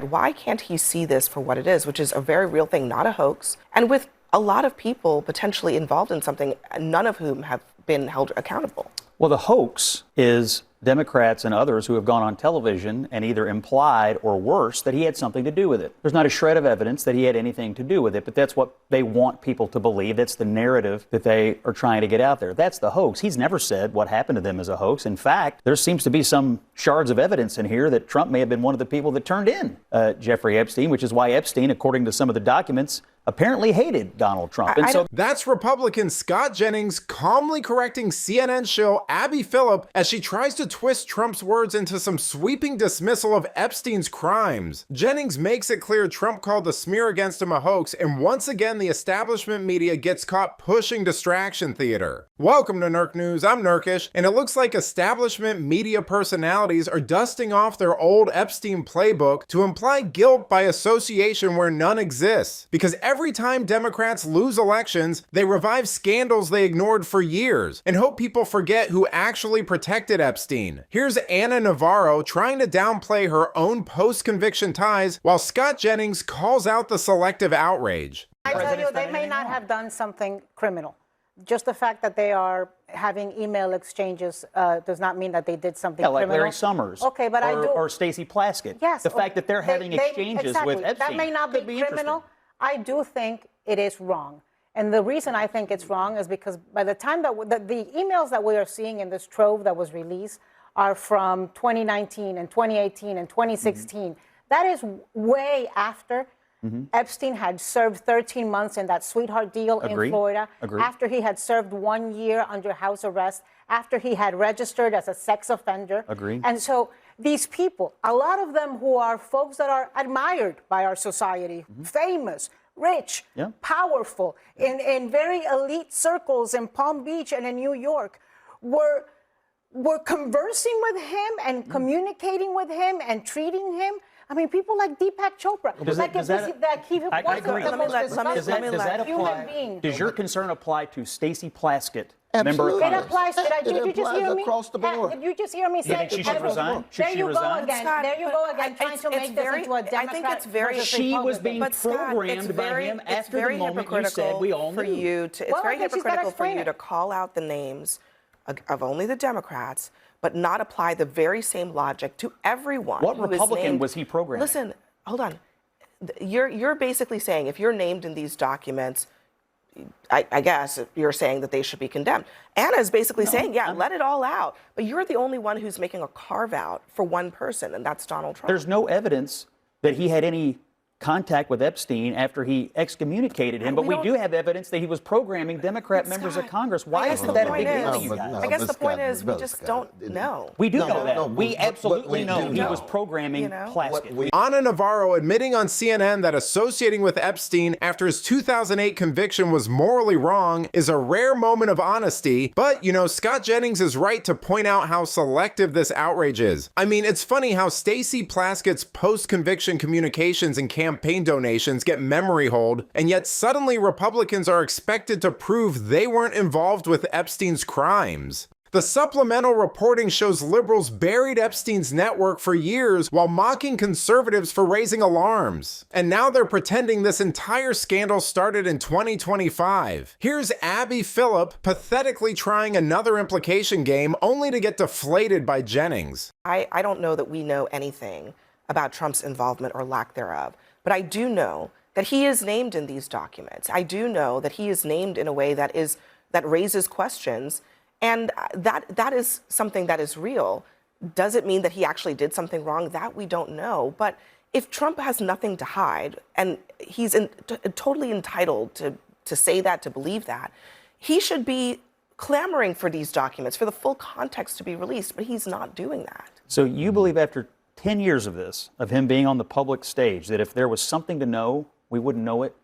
Why can't he see this for what it is, which is a very real thing, not a hoax, and with a lot of people potentially involved in something, none of whom have been held accountable? Well, the hoax is Democrats and others who have gone on television and either implied or worse that he had something to do with it. There's not a shred of evidence that he had anything to do with it, but that's what they want people to believe. That's the narrative that they are trying to get out there. That's the hoax. He's never said what happened to them is a hoax. In fact, there seems to be some shards of evidence in here that Trump may have been one of the people that turned in Jeffrey Epstein, which is why Epstein, according to some of the documents, apparently hated Donald Trump. And so that's Republican Scott Jennings calmly correcting CNN show Abby Phillip as she tries to twist Trump's words into some sweeping dismissal of Epstein's crimes. Jennings makes it clear Trump called the smear against him a hoax, and once again the establishment media gets caught pushing distraction theater. Welcome to Nerk News, I'm Nerkish, and it looks like establishment media personalities are dusting off their old Epstein playbook to imply guilt by association where none exists. Because every time Democrats lose elections, they revive scandals they ignored for years and hope people forget who actually protected Epstein. Here's Ana Navarro trying to downplay her own post-conviction ties while Scott Jennings calls out the selective outrage. I tell you, they may not have done something criminal. Just the fact that they are having email exchanges does not mean that they did something like criminal. Larry Summers, okay, but or Stacey Plaskett. Yes, the fact that they're having exchanges exactly. with Epstein. That may not be criminal. I do think it is wrong. And the reason I think it's wrong is because by the time that the emails that we are seeing in this trove that was released are from 2019 and 2018 and 2016. Mm-hmm. That is way after Epstein had served 13 months in that sweetheart deal in Florida, after he had served 1 year under house arrest, after he had registered as a sex offender. And so these people, a lot of them who are folks that are admired by our society, famous, rich, powerful, in very elite circles in Palm Beach and in New York, were conversing with him and communicating with him and treating him. I mean, people like Deepak Chopra. Does that apply? Does your concern apply to Stacey Plaskett? Absolutely. It applies. Did you just hear me? Across the board. Did you just hear me say? She should resign. There you go again. There you go again, trying to make this into a Democrat. I think it's very. She was being programmed by him after the moment you said we all knew. It's very hypocritical for you to call out the names of only the Democrats, but not apply the very same logic to everyone. What Republican was he programming? Listen, hold on. You're basically saying if you're named in these documents, I guess you're saying that they should be condemned. Anna is basically saying, let it all out. But you're the only one who's making a carve out for one person, and that's Donald Trump. There's no evidence that he had any contact with Epstein after he excommunicated him, but we do have evidence that he was programming Democrat members of Congress. Why isn't that a big deal to you guys? I guess the point is we just don't know. We do know that. We absolutely know he was programming Plaskett. Ana Navarro admitting on CNN that associating with Epstein after his 2008 conviction was morally wrong is a rare moment of honesty, but, Scott Jennings is right to point out how selective this outrage is. I mean, it's funny how Stacey Plaskett's post-conviction communications and campaign donations get memory hold, and yet suddenly Republicans are expected to prove they weren't involved with Epstein's crimes. The supplemental reporting shows liberals buried Epstein's network for years while mocking conservatives for raising alarms. And now they're pretending this entire scandal started in 2025. Here's Abby Phillip pathetically trying another implication game only to get deflated by Jennings. I don't know that we know anything about Trump's involvement or lack thereof. But I do know that he is named in these documents. I do know that he is named in a way that raises questions, and that is something that is real. Does it mean that he actually did something wrong? That we don't know. But if Trump has nothing to hide, and he's totally entitled to say that, to believe that, he should be clamoring for these documents, for the full context to be released, but he's not doing that. So you believe after 10 years of this, of him being on the public stage, that if there was something to know, we wouldn't know it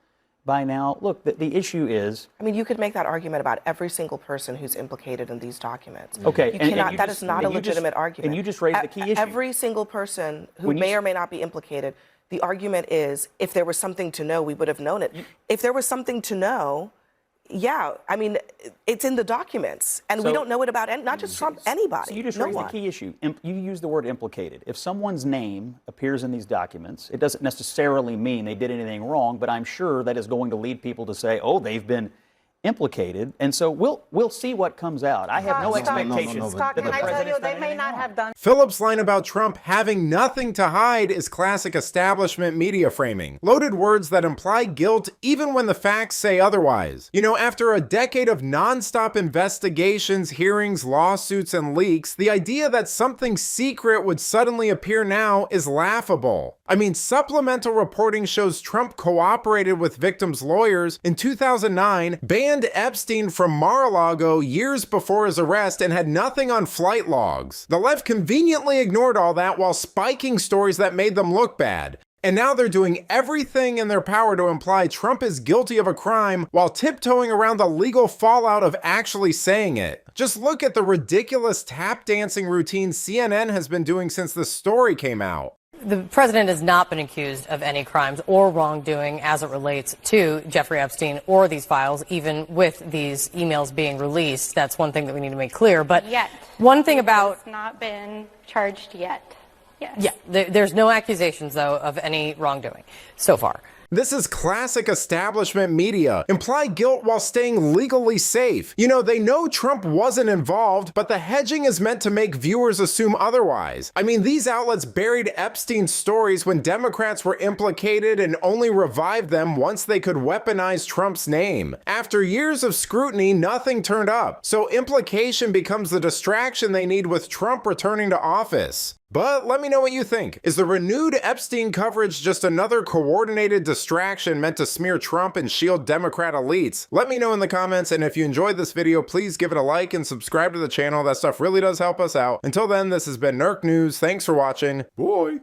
by now? Look, the issue is... I mean, you could make that argument about every single person who's implicated in these documents. Okay. That is not a legitimate argument. And you just raised the key issue. Every single person who may or may not be implicated, the argument is, if there was something to know, we would have known it. If there was something to know, Yeah, I mean, it's in the documents, and we So- don't know it about not just Trump, anybody. So you just no raised one. a key issue. You use the word implicated. If someone's name appears in these documents, it doesn't necessarily mean they did anything wrong, but I'm sure that is going to lead people to say, oh, they've been implicated, and so we'll see what comes out. I have no expectations Scott, that can the I tell president's you, they done may anything not wrong. have done. Phillip's line about Trump having nothing to hide is classic establishment media framing. Loaded words that imply guilt even when the facts say otherwise. You know, after a decade of nonstop investigations, hearings, lawsuits, and leaks, the idea that something secret would suddenly appear now is laughable. I mean, supplemental reporting shows Trump cooperated with victims' lawyers in 2009, banned Epstein from Mar-a-Lago years before his arrest, and had nothing on flight logs. The left conveniently ignored all that while spiking stories that made them look bad. And now they're doing everything in their power to imply Trump is guilty of a crime while tiptoeing around the legal fallout of actually saying it. Just look at the ridiculous tap dancing routine CNN has been doing since the story came out. The president has not been accused of any crimes or wrongdoing as it relates to Jeffrey Epstein or these files, even with these emails being released. That's one thing that we need to make clear. But Yet. one thing about... It's not been charged yet. Yes. Yeah, there's no accusations, though, of any wrongdoing so far. This is classic establishment media. Imply guilt while staying legally safe. You know, they know Trump wasn't involved, but the hedging is meant to make viewers assume otherwise. I mean, these outlets buried Epstein's stories when Democrats were implicated and only revived them once they could weaponize Trump's name. After years of scrutiny, nothing turned up. So implication becomes the distraction they need with Trump returning to office. But let me know what you think. Is the renewed Epstein coverage just another coordinated distraction meant to smear Trump and shield Democrat elites? Let me know in the comments, and if you enjoyed this video, please give it a like and subscribe to the channel. That stuff really does help us out. Until then, this has been Nerk News. Thanks for watching. Bye.